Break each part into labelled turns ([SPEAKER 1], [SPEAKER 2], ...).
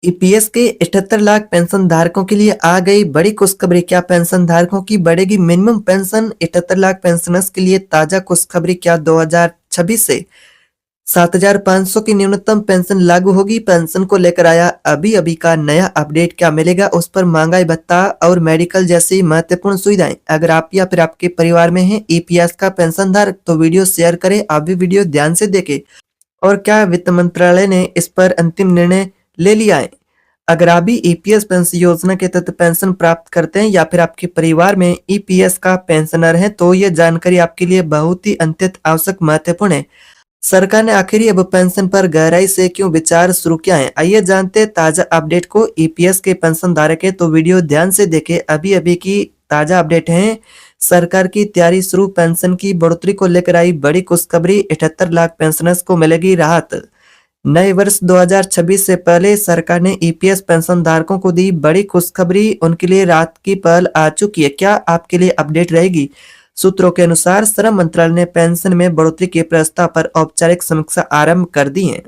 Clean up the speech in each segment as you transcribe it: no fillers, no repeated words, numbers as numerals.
[SPEAKER 1] EPS के 78 lakh pension धारकों के लिए आ गई बड़ी खुशखबरी। क्या पेंशन धारकों की बढ़ेगी मिनिमम पेंशन? 78 लाख पेंशनर्स के लिए ताजा खुशखबरी। क्या 2026 से 7,500 की न्यूनतम पेंशन लागू होगी? पेंशन को लेकर आया अभी अभी का नया अपडेट। क्या मिलेगा उस पर महंगाई भत्ता और मेडिकल जैसी महत्वपूर्ण सुविधाएं? अगर आप या फिर आपके परिवार में हैं ईपीएस का पेंशन धारक तो वीडियो शेयर करें। आप भी वीडियो ध्यान से देखें। और क्या वित्त मंत्रालय ने इस पर अंतिम निर्णय ले लिया है? अगर आप भी ईपीएस पेंशन योजना के तहत पेंशन प्राप्त करते हैं या फिर आपके परिवार में ईपीएस का पेंशनर है तो ये जानकारी आपके लिए बहुत ही अत्यंत आवश्यक महत्वपूर्ण है। सरकार ने आखिर अब पेंशन पर गहराई से क्यों विचार शुरू किया है? आइए जानते हैं ताजा अपडेट को। ईपीएस के पेंशन धारक है तो वीडियो ध्यान से देखें। अभी अभी की ताजा अपडेट है। सरकार की तैयारी शुरू। पेंशन की बढ़ोतरी को लेकर आई बड़ी खुशखबरी। 78 लाख पेंशनर्स को मिलेगी राहत। नए वर्ष 2026 से पहले सरकार ने ईपीएस पेंशन धारकों को दी बड़ी खुशखबरी। उनके लिए राहत की पहल आ चुकी है। क्या आपके लिए अपडेट रहेगी? सूत्रों के अनुसार श्रम मंत्रालय ने पेंशन में बढ़ोतरी के प्रस्ताव पर औपचारिक समीक्षा आरंभ कर दी है।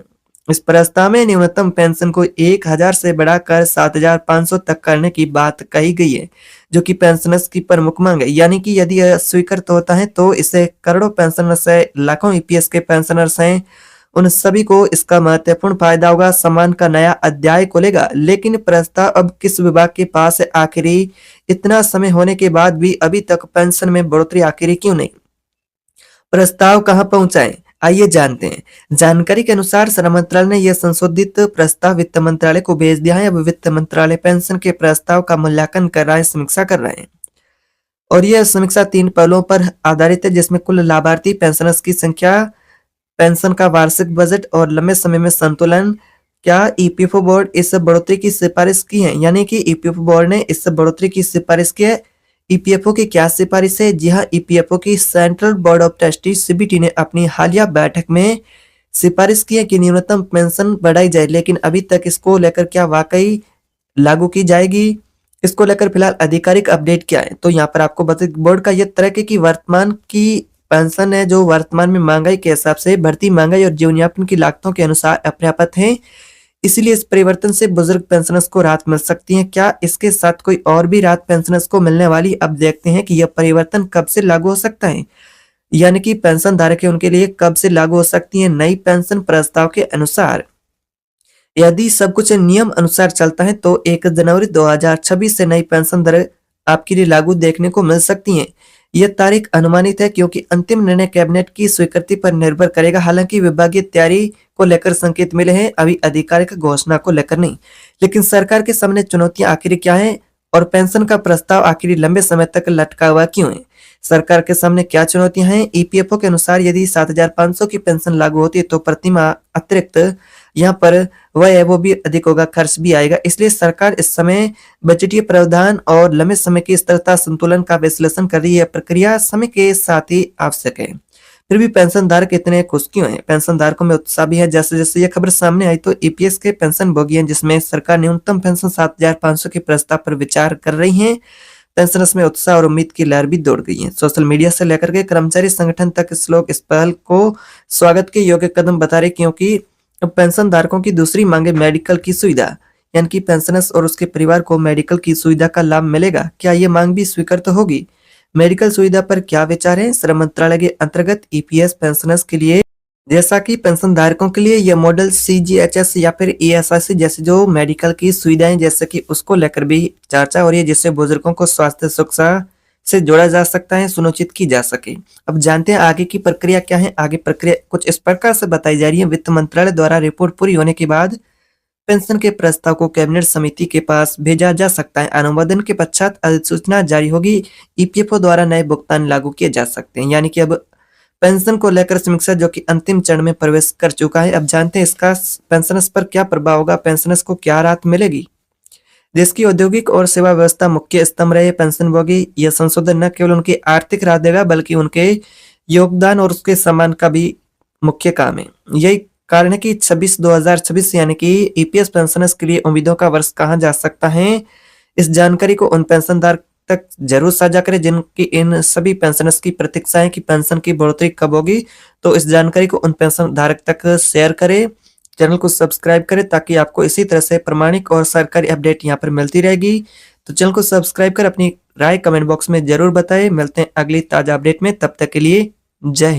[SPEAKER 1] इस प्रस्ताव में न्यूनतम पेंशन को 1,000 से बढ़ाकर 7,500 तक करने की बात कही गई है, जो कि पेंशनर्स की प्रमुख मांग है। यानी कि यदि यह स्वीकृत होता है तो इससे करोड़ों पेंशनर्स है, लाखों ईपीएस के पेंशनर्स हैं, उन सभी को इसका महत्वपूर्ण फायदा होगा। सम्मान का नया अध्याय खुलेगा। लेकिन प्रस्ताव अब किस विभाग के पास है? आखिरी इतना समय होने के बाद भी अभी तक पेंशन में बढ़ोतरी आखिर क्यों नहीं? प्रस्ताव कहां पहुंचा है? आइए जानते हैं। जानकारी के अनुसार श्रम मंत्रालय ने यह संशोधित प्रस्ताव वित्त मंत्रालय को भेज दिया है। अब वित्त मंत्रालय पेंशन के प्रस्ताव का मूल्यांकन कर रहा है, समीक्षा कर रहे हैं। और यह समीक्षा 3 पहलुओं पर आधारित है, जिसमें कुल लाभार्थी, पेंशनर्स की संख्या, पेंशन का वार्षिक बजट और लंबे समय में संतुलन। क्या ईपीएफओ बोर्ड इस बढ़ोतरी की सिफारिश की है? यानी कि ईपीएफओ बोर्ड ने इस बढ़ोतरी की सिफारिश की है। ईपीएफओ की क्या सिफारिश है? जी हाँ, ईपीएफओ की central board of trustee CBT ने अपनी हालिया बैठक में सिफारिश की है कि न्यूनतम पेंशन बढ़ाई जाए। लेकिन अभी तक इसको लेकर क्या वाकई लागू की जाएगी? इसको लेकर फिलहाल आधिकारिक अपडेट क्या है? तो यहाँ पर आपको बता बोर्ड का यह तरह की वर्तमान की पेंशन है जो वर्तमान में महंगाई के हिसाब से बढ़ती महंगाई और जीवन यापन की लागतों के अनुसार अपर्याप्त है। इसलिए इस परिवर्तन से बुजुर्ग पेंशनर्स को राहत मिल सकती है। क्या इसके साथ कोई और भी राहत पेंशनर्स को मिलने वाली? अब देखते हैं कि यह परिवर्तन कब से लागू हो सकता है, यानी कि पेंशन धारक है उनके लिए कब से लागू हो सकती है नई पेंशन प्रस्ताव के अनुसार। यदि सब कुछ नियम अनुसार चलता है तो 1 जनवरी 2026 से नई पेंशन दर आपके लिए लागू देखने को मिल सकती है। यह तारीख अनुमानित है क्योंकि अंतिम निर्णय कैबिनेट की स्वीकृति पर निर्भर करेगा। हालांकि विभागीय तैयारी को लेकर संकेत मिले हैं, अभी आधिकारिक घोषणा को लेकर नहीं। लेकिन सरकार के सामने चुनौतियां आखिर क्या है और पेंशन का प्रस्ताव आखिर लंबे समय तक लटका हुआ क्यों है? सरकार के सामने क्या चुनौतियां हैं? ईपीएफओ के अनुसार यदि 7,500 की पेंशन लागू होती है तो प्रति माह अतिरिक्त यहाँ पर वह है वो भी अधिक होगा, खर्च भी आएगा। इसलिए सरकार इस समय बजटीय प्रावधान और लंबे समय की स्थिरता संतुलन का विश्लेषण कर रही है। प्रक्रिया समय के साथ ही आवश्यक है। फिर भी पेंशन धारक इतने खुश क्यों हैं? पेंशन धारकों में उत्साह भी है। जैसे जैसे ये खबर सामने आई तो ईपीएस के पेंशन भोगी हैं, जिसमें सरकार न्यूनतम पेंशन 7,500 के प्रस्ताव पर विचार कर रही है। पेंशनर्स में उत्साह और उम्मीद की लहर भी दौड़ गई है। सोशल मीडिया से लेकर के कर्मचारी संगठन तक इस लोग इस पहल को स्वागत के योग्य कदम बता रहे, क्योंकि अब पेंशन धारकों की दूसरी मांगे मेडिकल की सुविधा, यानी कि पेंशनर्स और उसके परिवार को मेडिकल की सुविधा का लाभ मिलेगा। क्या ये मांग भी स्वीकृत होगी? मेडिकल सुविधा पर क्या विचार है? श्रम मंत्रालय के अंतर्गत ईपीएस पेंशनर्स के लिए, जैसा कि पेंशन धारकों के लिए यह मॉडल सीजीएचएस या फिर ईएसआईसी जैसे जो मेडिकल की सुविधाएं जैसे कि उसको लेकर भी चर्चा हो रही है, जिससे बुजुर्गों को स्वास्थ्य सुरक्षा से जोड़ा जा सकता है, सुनिश्चित की जा सके। अब जानते हैं आगे की प्रक्रिया क्या है। आगे प्रक्रिया कुछ इस प्रकार से बताई जा रही है। वित्त मंत्रालय द्वारा रिपोर्ट पूरी होने के बाद पेंशन के प्रस्ताव को कैबिनेट समिति के पास भेजा जा सकता है। अनुमोदन के पश्चात अधिसूचना जारी होगी। ईपीएफओ द्वारा नए भुगतान लागू किए जा सकते हैं। यानी कि अब पेंशन को लेकर समीक्षा जो कि अंतिम चरण में प्रवेश कर चुका है। अब जानते हैं इसका पेंशनर्स पर क्या प्रभाव होगा, पेंशनर्स को क्या राहत मिलेगी। देश की औद्योगिक और सेवा व्यवस्था मुख्य स्तंभ रहे पेंशनभोगी, यह संशोधन न केवल उनकी आर्थिक राहत देगा बल्कि उनके योगदान और उसके सम्मान का भी मुख्य काम है। यही कारण है कि 2026 यानी कि ईपीएस पेंशनर्स के लिए उम्मीदों का वर्ष कहा जा सकता है। इस जानकारी को उन पेंशनदार तक जरूर साझा करें जिनकी इन सभी पेंशनर्स की प्रतीक्षा है कि पेंशन की बढ़ोतरी कब होगी। तो इस जानकारी को उन पेंशन धारक तक शेयर करें चैनल को सब्सक्राइब करें ताकि आपको इसी तरह से प्रामाणिक और सरकारी अपडेट यहाँ पर मिलती रहेगी। तो चैनल को सब्सक्राइब कर अपनी राय कमेंट बॉक्स में जरूर बताएं। मिलते हैं अगली ताजा अपडेट में, तब तक के लिए जय हिंद।